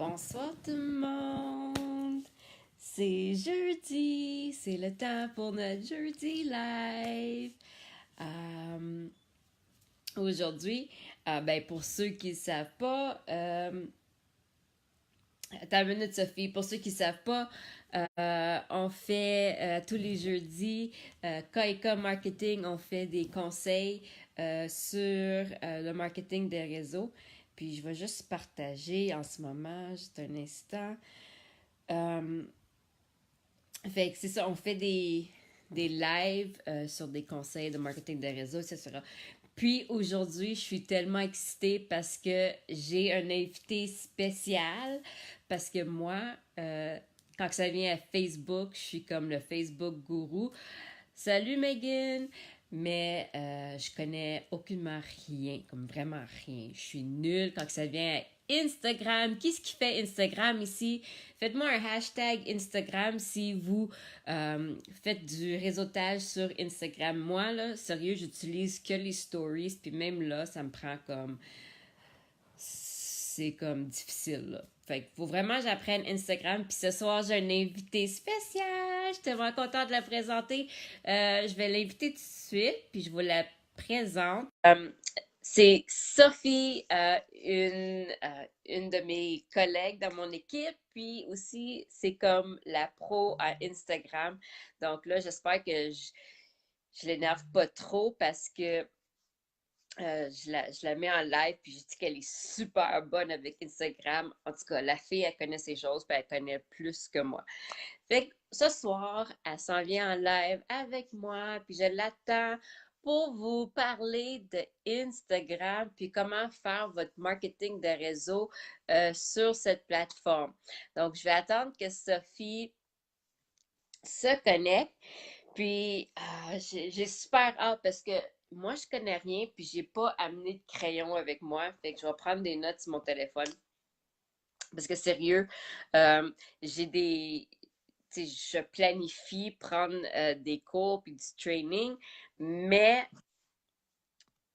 Bonsoir tout le monde! C'est jeudi, c'est le temps pour notre jeudi live. Euh, Aujourd'hui, pour ceux qui ne savent pas, attends une minute Sophie, pour ceux qui ne savent pas, on fait tous les jeudis, KIK Marketing, on fait des conseils sur le marketing des réseaux. Puis je vais juste partager en ce moment, juste un instant. Euh, Fait que c'est ça, on fait des lives sur des conseils de marketing de réseau, etc. Puis aujourd'hui, je suis tellement excitée parce que j'ai un invité spécial. Parce que moi, quand ça vient à Facebook, je suis comme le Facebook gourou. Salut Megan! Mais je connais aucunement rien, comme vraiment rien. Je suis nulle quand ça vient à Instagram. Qui ce qui fait Instagram ici? Faites-moi un hashtag Instagram si vous faites du réseautage sur Instagram. Moi, là, sérieux, j'utilise que les stories. Puis même là, ça me prend comme c'est comme difficile, là. Fait qu'il faut vraiment que j'apprenne Instagram. Puis ce soir, j'ai un invité spécial. Je suis tellement contente de la présenter. Je vais l'inviter tout de suite, puis je vous la présente. C'est Sophie, une de mes collègues dans mon équipe, puis aussi c'est comme la pro à Instagram. Donc là, j'espère que je l'énerve pas trop parce que je la mets en live, puis je dis qu'elle est super bonne avec Instagram. En tout cas, la fille, elle connaît ses choses, puis elle connaît plus que moi. Fait que ce soir, elle s'en vient en live avec moi, puis je l'attends pour vous parler de Instagram, puis comment faire votre marketing de réseau sur cette plateforme. Donc, je vais attendre que Sophie se connecte. Puis, j'ai super hâte parce que moi, je connais rien, puis j'ai pas amené de crayon avec moi. Fait que je vais prendre des notes sur mon téléphone. Parce que sérieux, j'ai des. Tu sais, je planifie prendre des cours puis du training, mais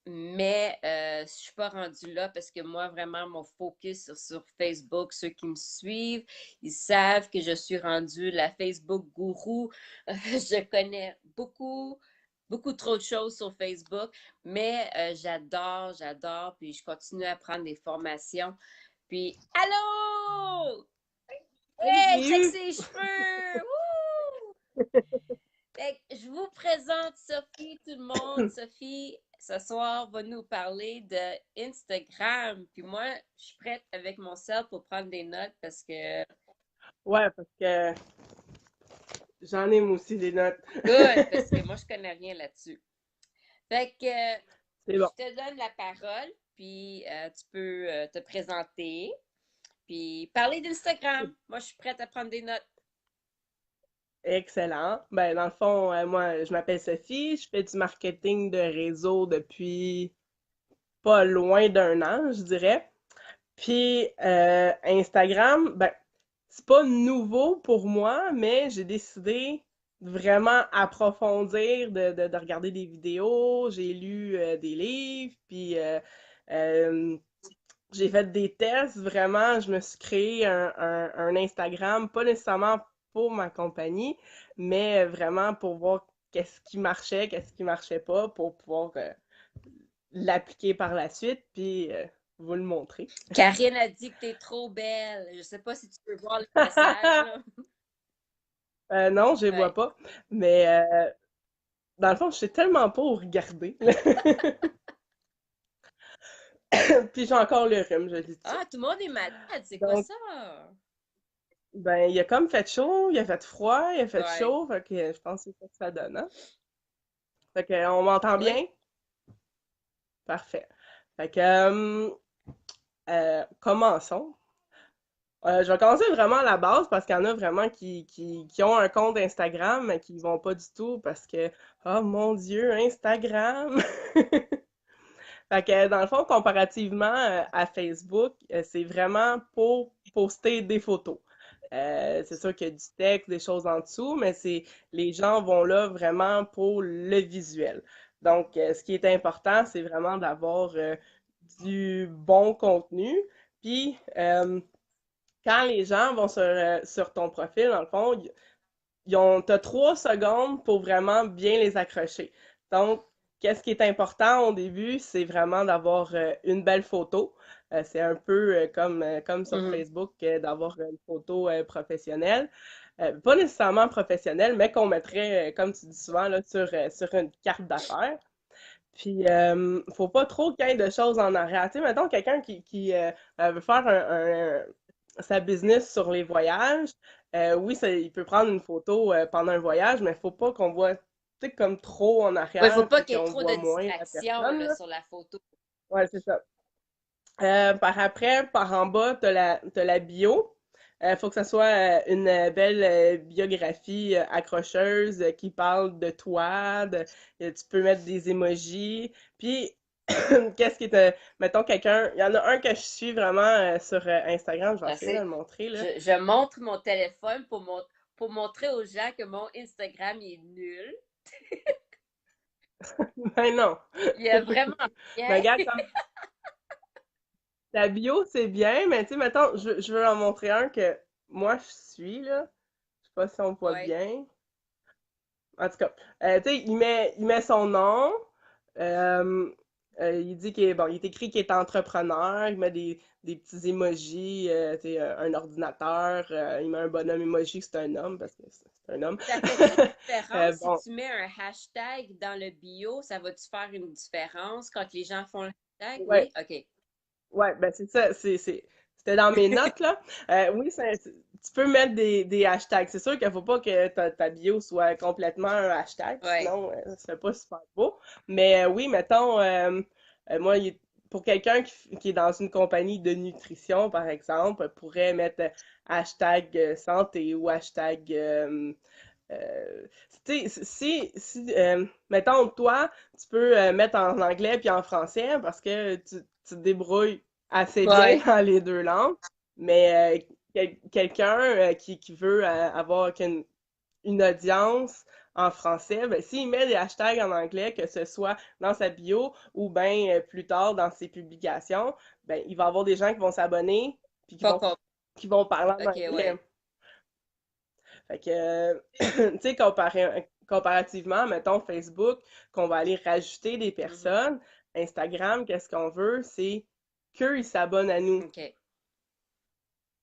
je suis pas rendue là parce que moi, vraiment, mon focus sur Facebook, ceux qui me suivent, ils savent que je suis rendue la Facebook gourou. Je connais beaucoup trop de choses sur Facebook, mais j'adore, puis je continue à prendre des formations. Puis, allô! Hey, check Salut! ses cheveux! Wouh! Fait que je vous présente Sophie, tout le monde. Sophie, ce soir, va nous parler de Instagram. Puis moi, je suis prête avec mon cell pour prendre des notes parce que, Ouais, parce que j'en ai moi aussi des notes. good, parce que moi, je connais rien là-dessus. Fait que C'est bon. je te donne la parole, puis tu peux te présenter, puis parler d'Instagram. Moi, je suis prête à prendre des notes. Excellent. Ben, dans le fond, moi, je m'appelle Sophie, je fais du marketing de réseau depuis pas loin d'un an, je dirais. Puis Instagram, ben, c'est pas nouveau pour moi, mais j'ai décidé de vraiment approfondir, de regarder des vidéos, j'ai lu des livres, puis euh, j'ai fait des tests, vraiment, je me suis créé un Instagram, pas nécessairement pour ma compagnie, mais vraiment pour voir qu'est-ce qui marchait pas, pour pouvoir l'appliquer par la suite, puis vous le montrer. Karine a dit que t'es trop belle. Je sais pas si tu peux voir le message, là. Non, je les vois Ouais. pas, mais dans le fond, je sais tellement pas où regarder. Puis j'ai encore le rhume, je le dis tout de Ah, suite. tout le monde est malade, c'est quoi Donc, ça? ben, il a comme fait chaud, il a fait froid, il a fait Ouais. chaud, fait que je pense que c'est ça que ça donne, hein? Fait que, on m'entend Oui. bien? Parfait. Fait que, commençons. Je vais commencer vraiment à la base parce qu'il y en a vraiment qui ont un compte Instagram mais qui vont pas du tout parce que, oh mon Dieu, Instagram! Fait que, dans le fond, comparativement à Facebook, c'est vraiment pour poster des photos. C'est sûr qu'il y a du texte, des choses en dessous, mais les gens vont là vraiment pour le visuel. Donc, ce qui est important, c'est vraiment d'avoir du bon contenu. Puis, quand les gens vont sur ton profil, dans le fond, t'as 3 secondes pour vraiment bien les accrocher. Donc, qu'est-ce qui est important au début, c'est vraiment d'avoir une belle photo. C'est un peu comme sur Mhm. Facebook, d'avoir une photo professionnelle. Pas nécessairement professionnelle, mais qu'on mettrait, comme tu dis souvent, là, sur une carte d'affaires. Puis, faut pas trop qu'il y ait de choses en arrière. Tu sais, mettons quelqu'un qui veut faire sa business sur les voyages. Oui, il peut prendre une photo pendant un voyage, mais faut pas qu'on voit, tu sais, comme trop en Ouais, il faut arrière, pas puis qu'il y ait qu'on trop de voit moins la distractions personne, là, là. sur la photo. Ouais, c'est ça. Par après, par en bas, t'as la bio. Faut que ça soit une belle biographie accrocheuse qui parle de toi. Tu peux mettre des emojis. Puis, qu'est-ce qui est... mettons quelqu'un... Il y en a un que je suis vraiment sur Instagram. Je vais Je essayer de sais. le montrer, là. Je montre mon téléphone pour montrer aux gens que mon Instagram il est nul. Ben non. Il y a vraiment Mais rien. regarde, comme la bio, c'est bien, mais tu sais, mettons, je veux en montrer un que moi, je suis, là. Je sais pas si on voit Ouais. bien. En tout cas, tu sais, il met son nom. euh, il dit qu'il est, bon, il est écrit qu'il est entrepreneur. Il met des petits emojis, tu sais, un ordinateur. Il met un bonhomme emoji que c'est un homme parce que c'est un homme. Ça fait-tu une différence si Bon, tu mets un hashtag dans le bio? Ça va-tu faire une différence quand les gens font le hashtag? ouais, Oui? OK. ouais, ben c'est ça. C'était dans mes notes, là. Oui, tu peux mettre des hashtags. C'est sûr qu'il faut pas que ta bio soit complètement un hashtag, Ouais. sinon ça fait pas super beau. Mais oui, mettons, moi, pour quelqu'un qui est dans une compagnie de nutrition, par exemple, pourrait mettre hashtag santé ou hashtag tu sais, mettons, toi, tu peux mettre en anglais puis en français parce que tu te débrouilles assez bien Ouais. dans les deux langues, mais quelqu'un qui veut avoir une audience en français, ben, s'il met des hashtags en anglais, que ce soit dans sa bio ou bien plus tard dans ses publications, ben, il va y avoir des gens qui vont s'abonner puis Pas con. qui vont parler en OK, anglais. ouais. Fait que, tu sais, comparativement, mettons Facebook, qu'on va aller rajouter des Mhm. personnes, Instagram, qu'est-ce qu'on veut, c'est qu'eux, ils s'abonnent à nous. OK.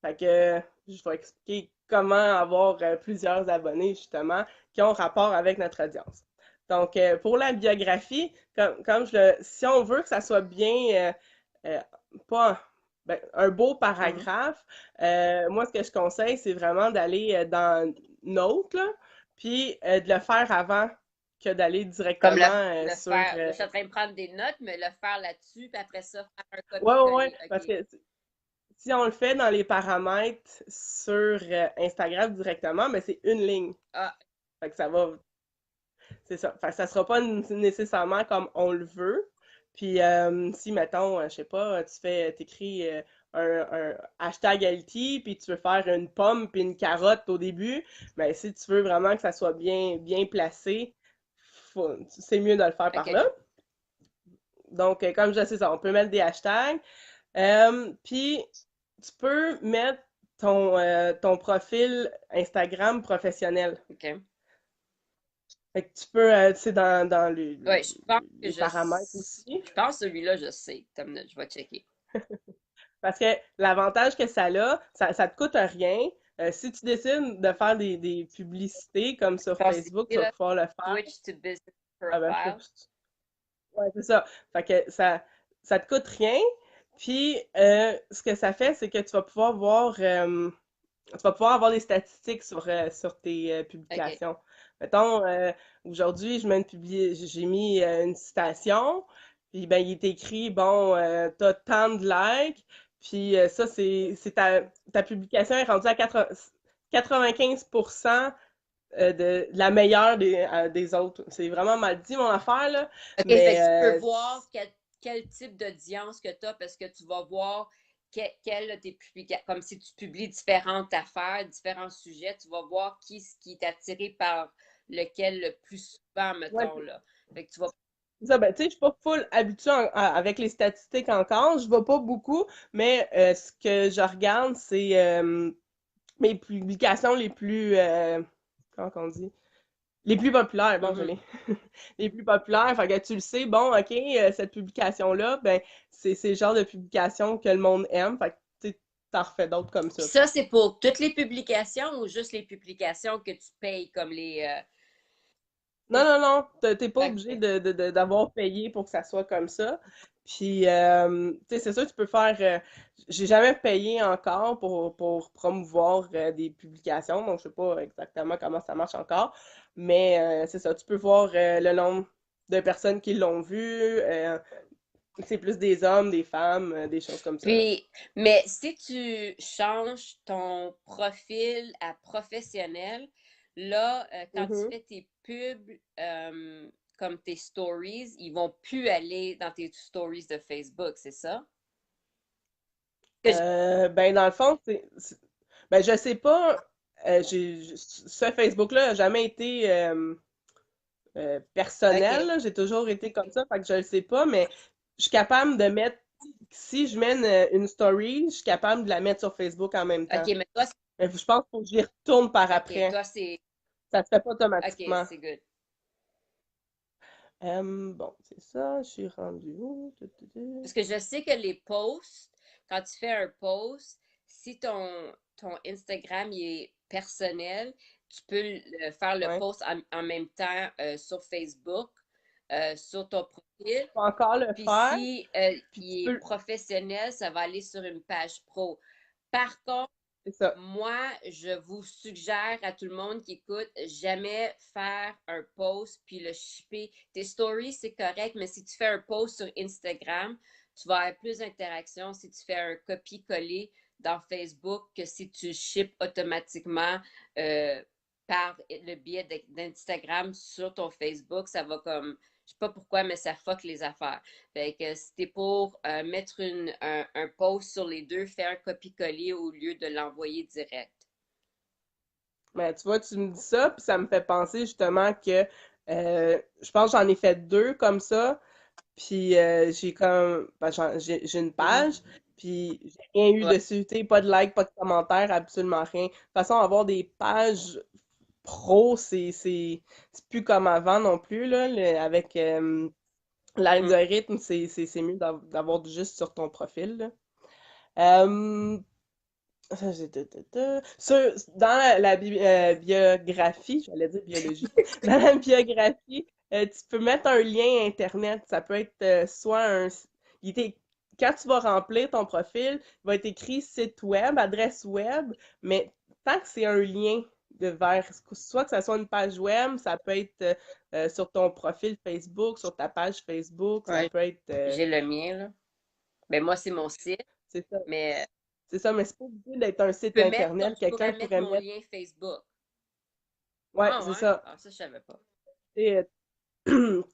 Fait que, je vais expliquer comment avoir plusieurs abonnés, justement, qui ont rapport avec notre audience. Donc, pour la biographie, si on veut que ça soit bien, euh, pas ben, un beau Mhm. paragraphe, moi, ce que je conseille, c'est vraiment d'aller dans Note, là, puis de le faire avant que d'aller Comme directement le sur... faire. Je suis en train de prendre des notes, mais le faire là-dessus, puis après ça, faire un Ouais, ouais, ouais, copier-coller. parce OK. que si on le fait dans les paramètres sur Instagram directement, mais c'est une ligne. Ah, Fait que ça va, c'est ça. Fait que ça sera pas nécessairement comme on le veut. Puis si, mettons, je sais pas, t'écris un hashtag healthy, puis tu veux faire une pomme puis une carotte au début, mais si tu veux vraiment que ça soit bien placé, c'est mieux de le faire par là. OK. Donc, comme je sais ça, on peut mettre des hashtags. Puis, tu peux mettre ton profil Instagram professionnel. OK. Fait que tu peux, tu sais, dans Ouais, je pense que les paramètres aussi. je pense que celui-là, je sais. Attends une minute, je vais checker. Parce que l'avantage que ça te coûte rien. Si tu décides de faire des publicités comme Je sur pense que Facebook, c'est tu vas là. pouvoir le faire. Switch to business Ah ben, profile. ouais, c'est ça. Fait que ça te coûte rien. Puis, ce que ça fait, c'est que tu vas pouvoir avoir des statistiques sur tes OK. publications. Mettons, aujourd'hui, j'ai mis une citation, puis ben, il est écrit, bon, t'as tant de likes, puis ça, ta publication est rendue à 95% de la meilleure des autres. C'est vraiment mal dit, mon affaire, là, OK, fait que tu peux mais voir quel type d'audience que tu as parce que tu vas voir quelle tes publications. Comme si tu publies différentes affaires, différents sujets, tu vas voir qui est attiré par lequel le plus souvent, ouais, mettons, là. Fait que tu vas. Ça, ben, tu sais, je suis pas full habituée avec les statistiques encore. Je vois pas beaucoup, mais ce que je regarde, c'est mes publications les plus, comment on dit? Les plus populaires, bon, je Mhm. l'ai. Les plus populaires, fait que tu le sais, bon, OK, cette publication-là, ben, c'est le genre de publication que le monde aime, fait que tu sais, t'en refais d'autres comme Puis ça, tu ça, sais. c'est pour toutes les publications ou juste les publications que tu payes comme les... Non, non, non, t'es pas obligé OK. d'avoir payé pour que ça soit comme ça. Puis, tu sais, c'est sûr, tu peux faire. J'ai jamais payé encore pour promouvoir des publications, donc je sais pas exactement comment ça marche encore. Mais c'est ça, tu peux voir le nombre de personnes qui l'ont vu. C'est plus des hommes, des femmes, des choses comme ça, là. Puis, mais si tu changes ton profil à professionnel, là, quand tu Mhm. fais tes pubs, comme tes stories, ils vont plus aller dans tes stories de Facebook, c'est ça? Que je- Ben, dans le fond, ben, je sais pas. Ce Facebook-là n'a jamais été personnel, OK. là. J'ai toujours été comme ça, fait que je le sais pas, mais je suis capable de mettre, si je mets une story, je suis capable de la mettre sur Facebook en même OK, temps. mais toi, Mais je pense qu'il faut que j'y retourne par OK, après. toi, c'est... Ça se fait pas OK, automatiquement. c'est good. Bon, c'est ça, je suis rendue où? Parce que je sais que les posts, quand tu fais un post, si ton Instagram il est personnel, tu peux faire le Ouais. post en même temps sur Facebook, sur ton profil. Faut encore le Puis faire, si puis tu il est peux. professionnel, ça va aller sur une page pro. Par contre, C'est ça. moi, je vous suggère à tout le monde qui écoute, jamais faire un post puis le shipper. Tes stories, c'est correct, mais si tu fais un post sur Instagram, tu vas avoir plus d'interactions si tu fais un copier-coller dans Facebook que si tu ships automatiquement euh, par le biais d'Instagram sur ton Facebook. Ça va comme, je sais pas pourquoi, mais ça fuck les affaires. Fait que si t'es pour mettre un post sur les deux, faire un copier-coller au lieu de l'envoyer direct. Mais tu vois, tu me dis ça, puis ça me fait penser justement que je pense que j'en ai fait deux comme ça. Puis j'ai comme ben, j'ai une Mhm. page, puis j'ai rien eu Ouais. dessus, tu sais, pas de like, pas de commentaire, absolument rien. De toute façon, avoir des pages pro, c'est plus comme avant non plus, là, avec Mhm. l'algorithme, c'est mieux d'avoir juste sur ton profil, là. Euh, dans la biographie, j'allais dire biologie, dans la biographie, tu peux mettre un lien Internet. Ça peut être soit un... il était- Quand tu vas remplir ton profil, il va être écrit site web, adresse web, mais tant que c'est un lien vers, soit que ça soit une page web, ça peut être sur ton profil Facebook, sur ta page Facebook, ça Ouais. peut être... J'ai le mien, là. Ben, moi, c'est mon site, c'est ça, mais c'est ça, mais c'est pas obligé d'être un site Internet. tu pourrais Quelqu'un mettre pourrait mon mettre... lien Facebook. Ouais, Ah c'est ouais? ça. Ah, ça, je savais pas. Et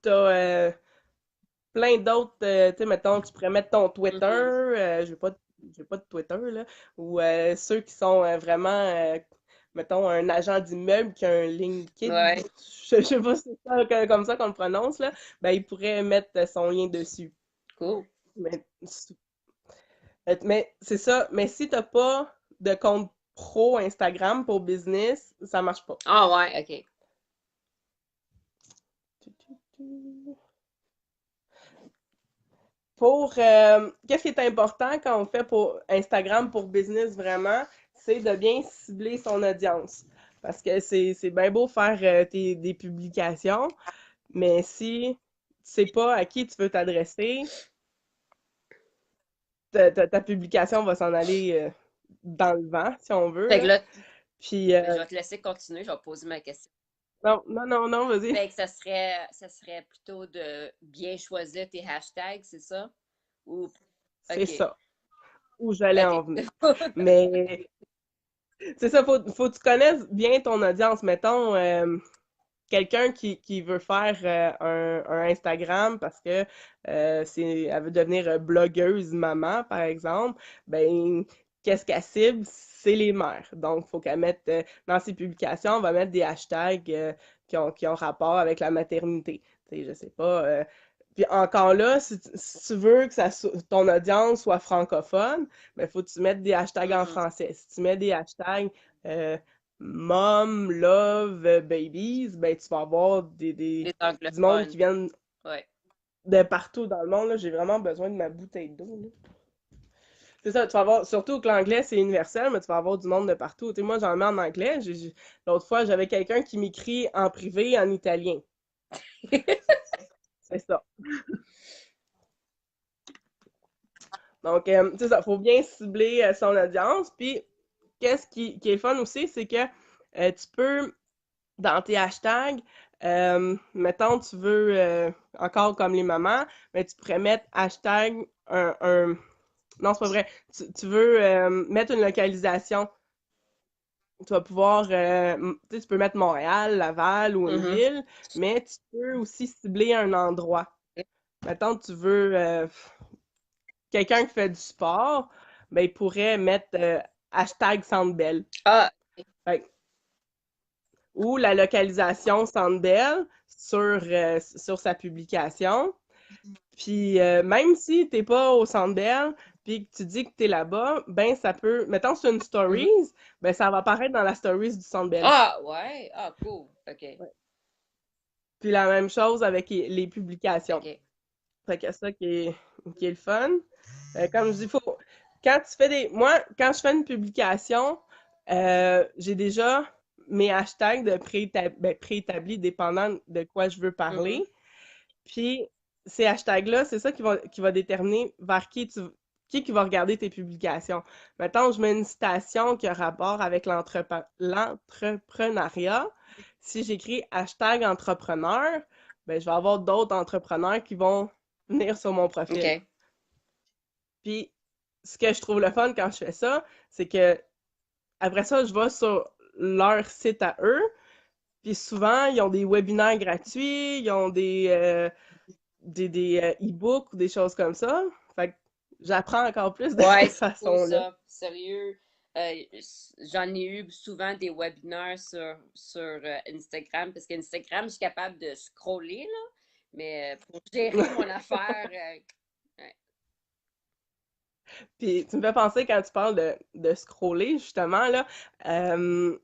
t'as plein d'autres, tu sais, mettons, tu pourrais mettre ton Twitter, Mhm. j'ai pas de Twitter, là, ou ceux qui sont vraiment, mettons, un agent d'immeuble qui a un LinkedIn, Ouais, je sais pas si c'est ça, comme ça qu'on le prononce, là, ben, il pourrait mettre son lien dessus. cool. Mais, mais c'est ça, mais si t'as pas de compte pro Instagram pour business, ça marche pas. Ah ouais, OK. Pour qu'est-ce qui est important quand on fait pour Instagram pour business vraiment, c'est de bien cibler son audience. Parce que c'est bien beau faire des publications, mais si tu sais pas à qui tu veux t'adresser, ta publication va s'en aller dans le vent, si on veut, Fait que là. là, Puis ben, je vais te laisser continuer, je vais poser ma question. non, non, non, non, vas-y. Fait que ça serait plutôt de bien choisir tes hashtags, c'est ça? Ou, C'est OK, ça, où j'allais OK. en venir. Mais c'est ça, faut que tu connaisses bien ton audience. Mettons, quelqu'un qui veut faire un Instagram parce que elle veut devenir blogueuse maman, par exemple, ben qu'est-ce qu'elle cible? C'est les mères. Donc, il faut qu'elle mette dans ses publications, on va mettre des hashtags qui ont rapport avec la maternité. Tu sais, je sais pas, Puis encore là, si tu veux que ton audience soit francophone, ben faut que tu mettes des hashtags en Mhm. français. Si tu mets des hashtags euh, mom, love, babies, ben tu vas avoir Les du monde anglophones. qui viennent Ouais. de partout dans le monde. Là. J'ai vraiment besoin de ma bouteille d'eau. Là. C'est ça, tu vas avoir, surtout que l'anglais c'est universel, mais tu vas avoir du monde de partout. Tu sais, moi j'en mets en anglais. L'autre fois, j'avais quelqu'un qui m'écrit en privé en italien. C'est ça. Donc, c'est ça, faut bien cibler son audience. Puis, qu'est-ce qui est fun aussi, c'est que tu peux, dans tes hashtags, mettons, tu veux, encore comme les mamans, mais tu pourrais mettre hashtag non, c'est pas vrai. Tu veux mettre une localisation. Tu vas pouvoir, tu sais, tu peux mettre Montréal, Laval ou une Mhm. ville, mais tu peux aussi cibler un endroit. Mettons, tu veux quelqu'un qui fait du sport, ben, il pourrait mettre hashtag Centre Bell. Ah, Fait ou la localisation Centre Bell sur sa publication. Puis même si t'es pas au Centre Bell, puis que tu dis que t'es là-bas, ben ça peut, mettons sur une mhm. stories, ben ça va apparaître dans la stories du Centre Bell. Ah, ouais. Ah, cool. OK. Ouais. Puis la même chose avec les publications. OK. Fait que ça qui est le fun. Comme je dis, quand tu fais moi, quand je fais une publication, j'ai déjà mes hashtags de préétablis dépendant de quoi je veux Mhm. parler. Puis ces hashtags-là, c'est ça qui va déterminer vers qui va regarder tes publications. Mettons, je mets une citation qui a rapport avec l'entrepreneuriat. Si j'écris hashtag entrepreneur, ben, je vais avoir d'autres entrepreneurs qui vont venir sur mon profil. OK. Puis, ce que je trouve le fun quand je fais ça, c'est que après ça, je vais sur leur site à eux. Puis souvent, ils ont des webinaires gratuits, ils ont des e-books ou des choses comme ça. Fait que j'apprends encore plus de Ouais, cette c'est cool façon-là. ça. Sérieux. J'en ai eu souvent des webinaires sur Instagram parce qu'Instagram, je suis capable de scroller, là. Mais pour gérer mon affaire, ouais. Puis tu me fais penser quand tu parles de scroller, justement, là, euh,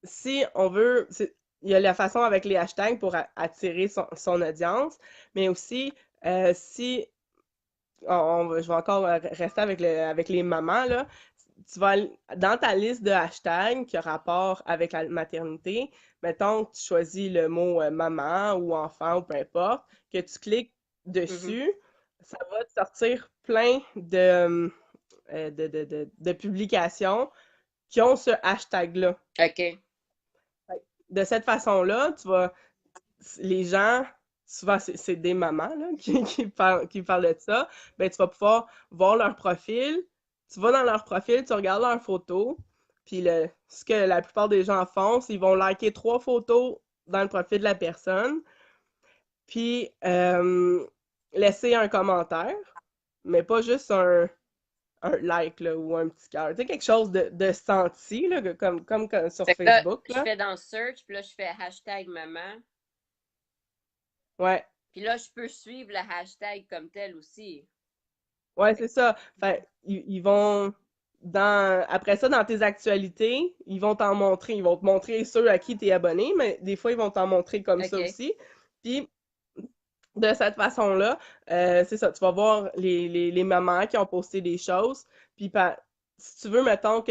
si on veut, il y a la façon avec les hashtags pour attirer son audience, mais aussi, si, je vais encore rester avec les mamans, là, dans ta liste de hashtags qui a rapport avec la maternité, mettons que tu choisis le mot maman ou enfant ou peu importe, que tu cliques Mhm. dessus, ça va te sortir plein de publications qui ont ce hashtag-là. OK. De cette façon-là, les gens, souvent c'est des mamans là, qui parlent de ça, ben tu vas pouvoir voir leur profil, tu vas dans leur profil, tu regardes leurs photos, puis ce que la plupart des gens font, c'est qu'ils vont liker 3 photos dans le profil de la personne, puis laisser un commentaire, mais pas juste un like là, ou un petit cœur. Tu sais, quelque chose de senti, là, comme sur Fait que là, Facebook, je là. fais dans Search, puis là, je fais hashtag maman. Ouais. Puis là, je peux suivre le hashtag comme tel aussi. Ouais, c'est ça. Fait, ils vont après ça, dans tes actualités, ils vont t'en montrer. Ils vont te montrer ceux à qui tu es abonné, mais des fois, ils vont t'en montrer comme ça OK. aussi. Puis, de cette façon-là, c'est ça, tu vas voir les mamans qui ont posté des choses. Puis, si tu veux, mettons,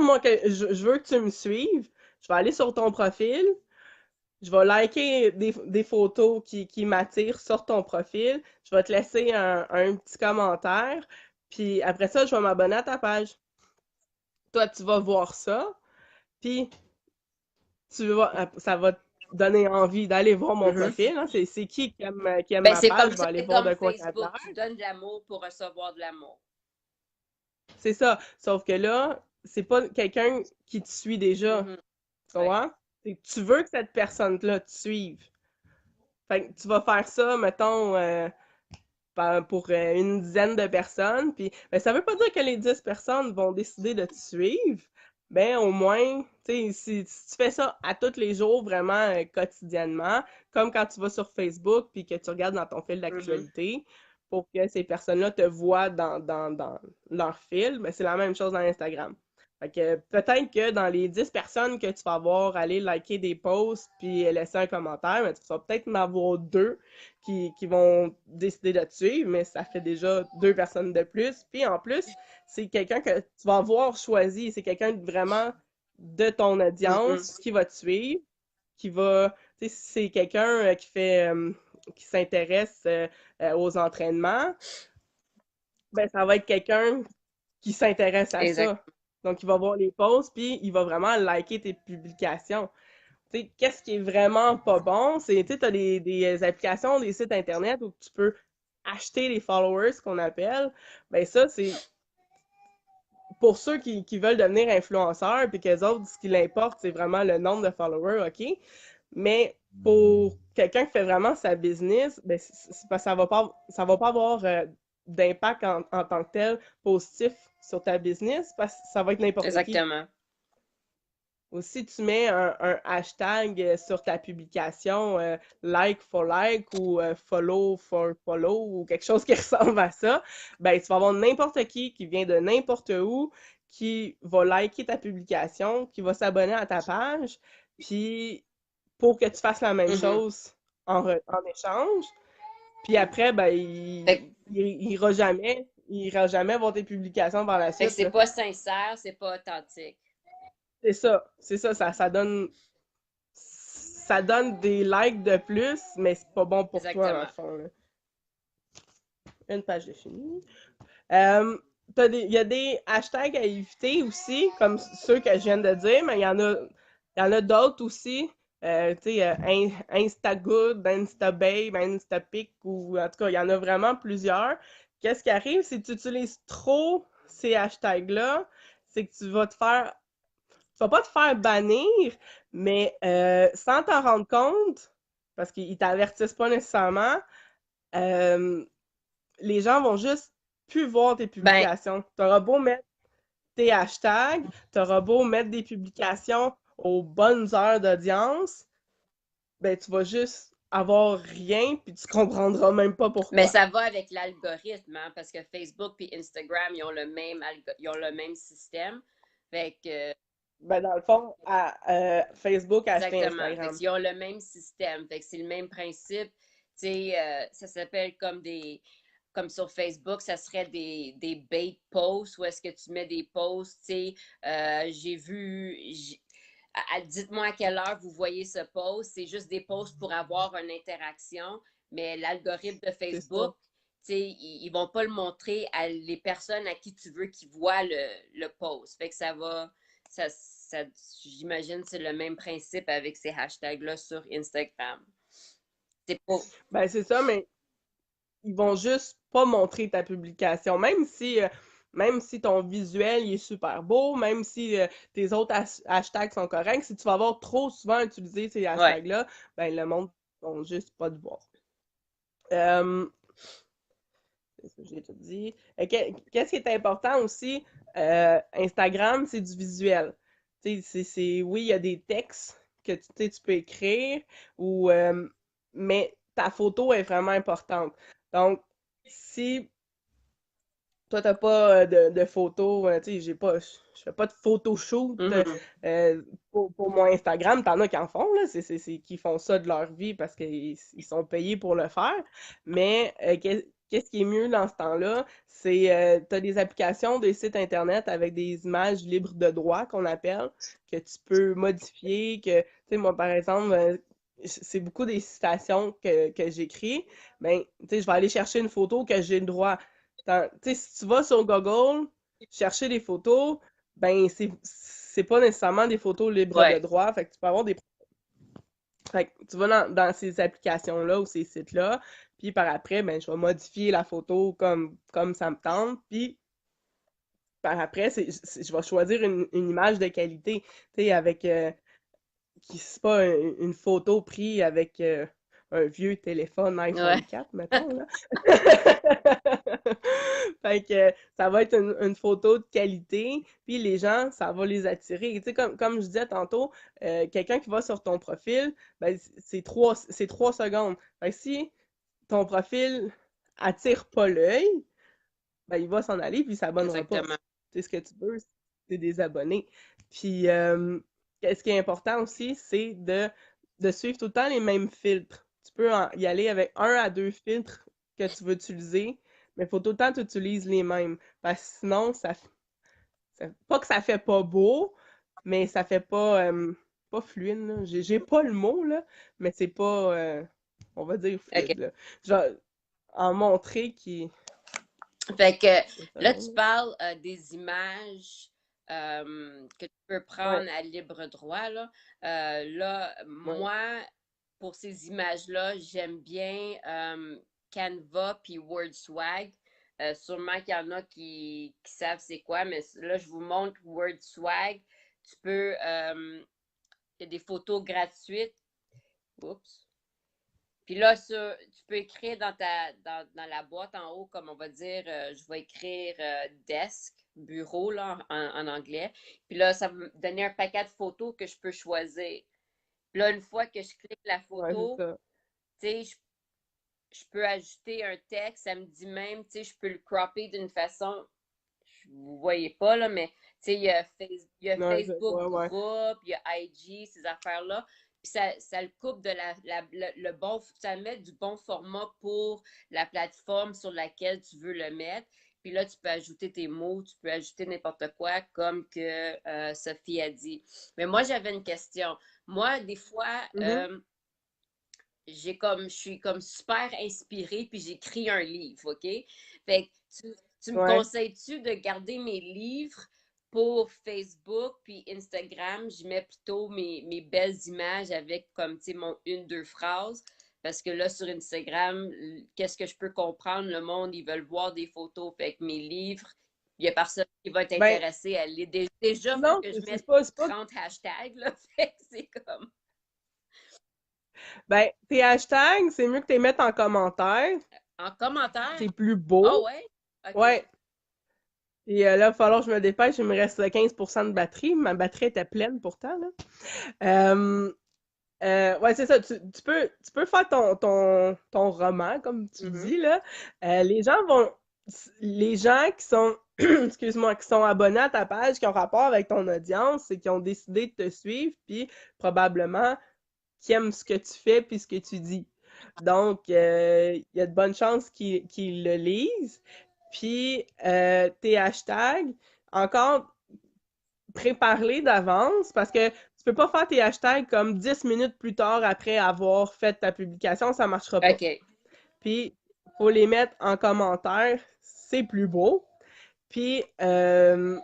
moi, que je veux que tu me suives, je vais aller sur ton profil, je vais liker des photos qui m'attirent sur ton profil. Je vais te laisser un petit commentaire. Puis après ça, je vais m'abonner à ta page. Toi, tu vas voir ça. Puis ça va te donner envie d'aller voir mon Mhm. profil. Hein. C'est qui aime Ben, ma c'est page, comme je vais ça, aller c'est voir comme de quoi ça a Facebook. Tu l'air. donnes de l'amour pour recevoir de l'amour. C'est ça. Sauf que là, c'est pas quelqu'un qui te suit déjà. Mhm. Tu Ouais. comprends? Tu veux que cette personne-là te suive. Fait que tu vas faire ça, mettons, pour une dizaine de personnes. Puis, ben, ça veut pas dire que les 10 personnes vont décider de te suivre, ben au moins, tu sais, si tu fais ça à tous les jours, vraiment quotidiennement, comme quand tu vas sur Facebook puis que tu regardes dans ton fil Mhm. d'actualité pour que ces personnes-là te voient dans leur fil, ben c'est la même chose dans Instagram. Fait que peut-être que dans les 10 personnes que tu vas voir aller liker des posts puis laisser un commentaire, ben, tu vas peut-être en avoir deux qui vont décider de te suivre, mais ça fait déjà deux personnes de plus. Puis en plus, c'est quelqu'un que tu vas avoir choisi, c'est quelqu'un vraiment de ton Mhm. audience qui va te suivre, qui va, tu sais, si c'est quelqu'un qui fait, qui s'intéresse aux entraînements, ben ça va être quelqu'un qui s'intéresse à Exact. ça. Donc, il va voir les posts, puis il va vraiment liker tes publications. Tu sais, qu'est-ce qui est vraiment pas bon, c'est, tu sais, t'as des applications, des sites internet où tu peux acheter les followers, qu'on appelle. Ben ça, c'est pour ceux qui veulent devenir influenceurs, puis qu'eux autres, ce qui l'importe, c'est vraiment le nombre de followers, OK? Mais pour quelqu'un qui fait vraiment sa business, ben, ça va pas avoir d'impact en tant que tel positif sur ta business parce que ça va être n'importe qui. Exactement. Ou si tu mets un hashtag sur ta publication, like for like ou follow for follow ou quelque chose qui ressemble à ça, ben tu vas avoir n'importe qui vient de n'importe où qui va liker ta publication, qui va s'abonner à ta page, puis pour que tu fasses la même Mhm. chose en échange. Puis après, ben Fait, il ira jamais voir tes publications par la fait que suite, c'est là. pas sincère, c'est pas authentique. Ça donne des likes de plus, mais c'est pas bon pour toi dans le Exactement. fond, là. Une page de fini. Euh, il y a des hashtags à éviter aussi, comme ceux que je viens de dire, mais il y en a d'autres aussi. Tu sais, Instagood, Instababe, Instapic, ou en tout cas, il y en a vraiment plusieurs. Qu'est-ce qui arrive si tu utilises trop ces hashtags-là? C'est que tu vas pas te faire bannir, mais sans t'en rendre compte, parce qu'ils t'avertissent pas nécessairement, euh, les gens vont juste plus voir tes Ben, publications. T'auras beau mettre tes hashtags, t'auras beau mettre des publications aux bonnes heures d'audience, ben tu vas juste avoir rien, puis tu comprendras même pas mais pourquoi. ça va avec l'algorithme, hein, parce que Facebook et Instagram, ils ont le même système. Fait que, Ben dans le fond, Facebook a acheté exactement. Fait Instagram. qu'ils ont le même système. Fait que c'est le même principe. Tu sais, ça s'appelle comme sur Facebook, ça serait des bait posts où est-ce que tu mets des posts, tu sais, j'ai vu, dites-moi à quelle heure vous voyez ce post. C'est juste des posts pour avoir une interaction, mais l'algorithme de C'est ça. Facebook, ils vont pas le montrer à les personnes à qui tu veux qu'ils voient le post. Fait que j'imagine, c'est le même principe avec ces hashtags-là sur Instagram. C'est pas. Ben c'est ça, mais ils vont juste pas montrer ta publication. Même si ton visuel il est super beau, même si tes autres hashtags sont corrects, si tu vas avoir trop souvent utilisé ces Ouais. hashtags-là, ben le monde ne va juste pas te voir. Euh, c'est ça, j'ai tout dit. Qu'est-ce qui est important aussi? Instagram, c'est du visuel. Oui, il y a des textes que tu sais, tu peux écrire, mais ta photo est vraiment importante. Donc, si toi, t'as pas de photos, tu sais, je fais pas de photoshoot Mhm. pour mon Instagram. T'en as qui en font, là, qui font ça de leur vie parce qu'ils sont payés pour le faire. Mais qu'est-ce qui est mieux dans ce temps-là? T'as des applications, des sites Internet avec des images libres de droit qu'on appelle, que tu peux modifier, tu sais, moi, par exemple, c'est beaucoup des citations que j'écris. Ben, tu sais, je vais aller chercher une photo que j'ai le droit. Tu sais, si tu vas sur Google chercher des photos, ben c'est pas nécessairement des photos libres de Ouais. droit. Fait que tu peux avoir des. Fait que tu vas dans ces applications-là ou ces sites-là, puis par après, ben je vais modifier la photo comme ça me tente, puis par après, je vais choisir une image de qualité, tu sais, avec qui c'est pas une photo prise avec un vieux téléphone Ouais. iPhone 4, mettons, là. Fait que ça va être une photo de qualité, puis les gens, ça va les attirer. Tu sais, comme je disais tantôt, quelqu'un qui va sur ton profil, ben, c'est trois secondes. Fait que si ton profil attire pas l'œil, ben, il va s'en aller puis il s'abonnera pas. Exactement. Tu sais, ce que tu veux, c'est des abonnés. Puis, ce qui est important aussi, c'est de suivre tout le temps les mêmes filtres. Tu peux y aller avec 1 à 2 filtres que tu veux utiliser, mais il faut tout le temps que tu utilises les mêmes. Parce que sinon, pas que ça fait pas beau, mais ça fait pas fluide, là. J'ai pas le mot, là, mais c'est pas, on va dire OK. fluide, là. Genre, en montrer qui... Fait que Une là, tu seconde. parles des images que tu peux Ouais, prendre à libre droit, là. Là, ouais. moi, pour ces images-là, j'aime bien Canva puis WordSwag. Sûrement qu'il y en a qui savent c'est quoi, mais là, je vous montre WordSwag. Tu peux, il y a des photos gratuites. Oups. Puis là, tu peux écrire dans la boîte en haut, comme on va dire, je vais écrire desk, bureau, là, en anglais. Puis là, ça va me donner un paquet de photos que je peux choisir. Puis là, une fois que je clique la Ouais, c'est photo, ça. tu sais, je peux ajouter un texte. Ça me dit même, tu sais, je peux le cropper d'une façon, vous voyez pas, là, mais tu sais, il y a Ouais, Facebook ouais, ouais. groupe, il y a IG, ces affaires-là. Puis ça le coupe de le bon, ça met du bon format pour la plateforme sur laquelle tu veux le mettre. Puis là, tu peux ajouter tes mots, tu peux ajouter n'importe quoi, comme que Sophie a dit. Mais moi, j'avais une question. Moi, des fois, Mhm. je suis comme super inspirée, puis j'écris un livre, OK? Fait que tu me Ouais. conseilles-tu de garder mes livres pour Facebook puis Instagram? Je mets plutôt mes belles images avec comme, tu sais, mon une, deux phrases. Parce que là, sur Instagram, qu'est-ce que je peux comprendre? Le monde, ils veulent voir des photos. Fait que mes livres, il n'y a personne qui va être Ben, intéressé à lire. Déjà, il faut non, que je c'est mette pas, c'est pas... 30 hashtags, là. Fait que c'est comme... Ben, tes hashtags, c'est mieux que tu les mettes en commentaire. En commentaire? C'est plus Ah beau. ouais? OK. Ouais. Et là, il va falloir que je me dépêche. Il me reste 15% de batterie. Ma batterie était pleine pourtant, là. Euh, ouais, c'est ça. Tu peux faire ton roman, comme tu Mhm. dis, là. Les gens qui sont, excuse-moi, qui sont abonnés à ta page, qui ont rapport avec ton audience, et qui ont décidé de te suivre, puis probablement qui aiment ce que tu fais puis ce que tu dis. Donc, il y a de bonnes chances qu'ils le lisent. Puis, tes hashtags, encore, prépare-les d'avance parce que tu peux pas faire tes hashtags comme 10 minutes plus tard après avoir fait ta publication, ça marchera pas. OK. Puis, faut les mettre en commentaire, c'est plus beau. Puis, je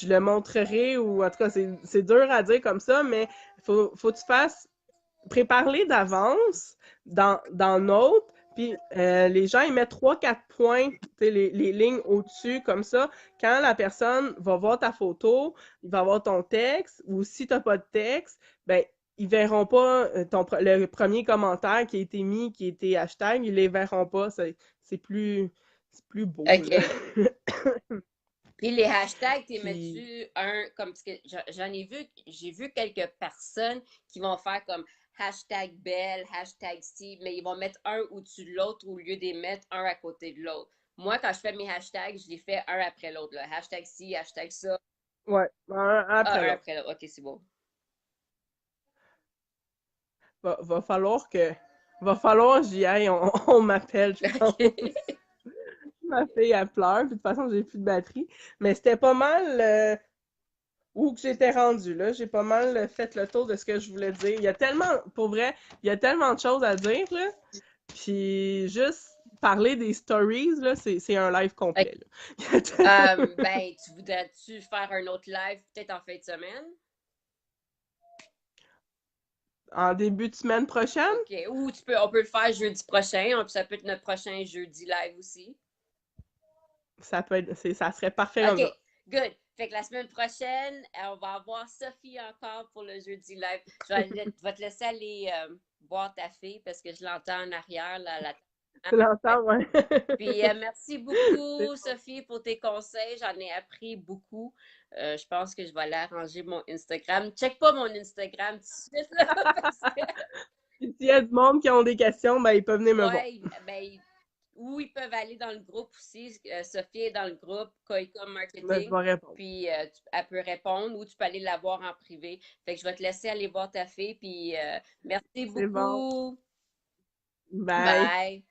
le montrerai, ou en tout cas, c'est dur à dire comme ça, mais faut que tu fasses prépare-les d'avance dans Note, puis les gens, ils mettent 3-4 points, les lignes au-dessus, comme ça. Quand la personne va voir ta photo, il va voir ton texte, ou si tu n'as pas de texte, ben, ils verront pas le premier commentaire qui a été mis, qui a été hashtag, ils les verront pas. C'est plus beau, là. OK. Puis les hashtags, t'es Puis, mets-tu un, comme, parce que j'ai vu quelques personnes qui vont faire comme hashtag belle, hashtag ci, mais ils vont mettre un au-dessus de l'autre au lieu de les mettre un à côté de l'autre. Moi, quand je fais mes hashtags, je les fais un après l'autre, là. Hashtag ci, hashtag ça, ouais, un après un l'autre. après l'autre. OK, c'est bon. Va falloir que j'y aille, on m'appelle, je pense. OK. Ma fille, elle pleure, puis de toute façon, j'ai plus de batterie. Mais c'était pas mal où que j'étais rendue, là. J'ai pas mal fait le tour de ce que je voulais dire. Il y a tellement, pour vrai, il y a tellement de choses à dire, là. Puis juste parler des stories, là, c'est un live OK. complet, là. Ben, tu voudrais-tu faire un autre live peut-être en fin de semaine? En début de semaine prochaine, OK. Ou on peut le faire jeudi prochain. Ça peut être notre prochain jeudi live aussi. ça serait parfait comme OK, ça. good. Fait que la semaine prochaine, on va avoir Sophie encore pour le jeudi live. Je vais te laisser aller boire ta fille parce que je l'entends en arrière, la Tu l'entends, ouais. puis merci C'est beaucoup, bon. Sophie, pour tes conseils. J'en ai appris beaucoup. Je pense que je vais aller arranger mon Instagram. Check pas mon Instagram tout de suite, là, parce que, Puis s'il y a du monde qui ont des questions, ben, ils peuvent venir me voir. ouais, ben, ou ils peuvent aller dans le groupe aussi. Sophie est dans le groupe Koika Ben, je Marketing. vais répondre. Puis elle peut répondre ou tu peux aller la voir en privé. Fait que je vais te laisser aller voir ta fille. Puis merci C'est bon. beaucoup. Bye. Bye.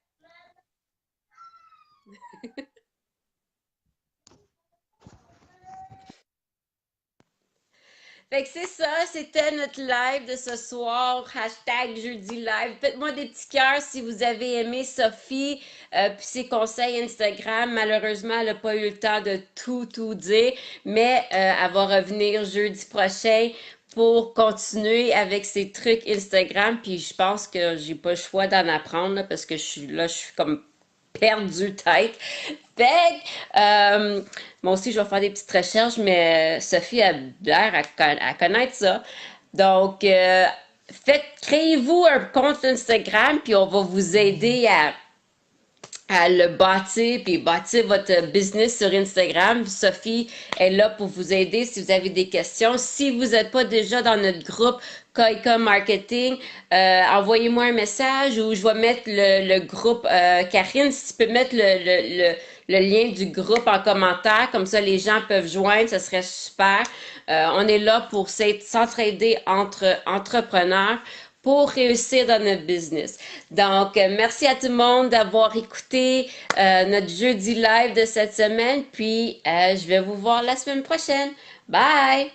Fait que c'est ça, c'était notre live de ce soir. Hashtag jeudi live. Faites-moi des petits cœurs si vous avez aimé Sophie puis ses conseils Instagram. Malheureusement, elle n'a pas eu le temps de tout dire, mais elle va revenir jeudi prochain pour continuer avec ses trucs Instagram. Puis je pense que j'ai pas le choix d'en apprendre là, parce que je suis comme perdu tête. Fait moi aussi, je vais faire des petites recherches, mais Sophie a l'air à connaître ça. Donc, créez-vous un compte Instagram, puis on va vous aider à le bâtir, puis bâtir votre business sur Instagram. Sophie est là pour vous aider si vous avez des questions. Si vous n'êtes pas déjà dans notre groupe Koika Marketing, envoyez-moi un message ou je vais mettre le groupe. Karine, si tu peux mettre le lien du groupe en commentaire, comme ça les gens peuvent joindre, ce serait super. On est là pour s'entraider entre entrepreneurs pour réussir dans notre business. Donc, merci à tout le monde d'avoir écouté notre jeudi live de cette semaine. Puis, je vais vous voir la semaine prochaine. Bye!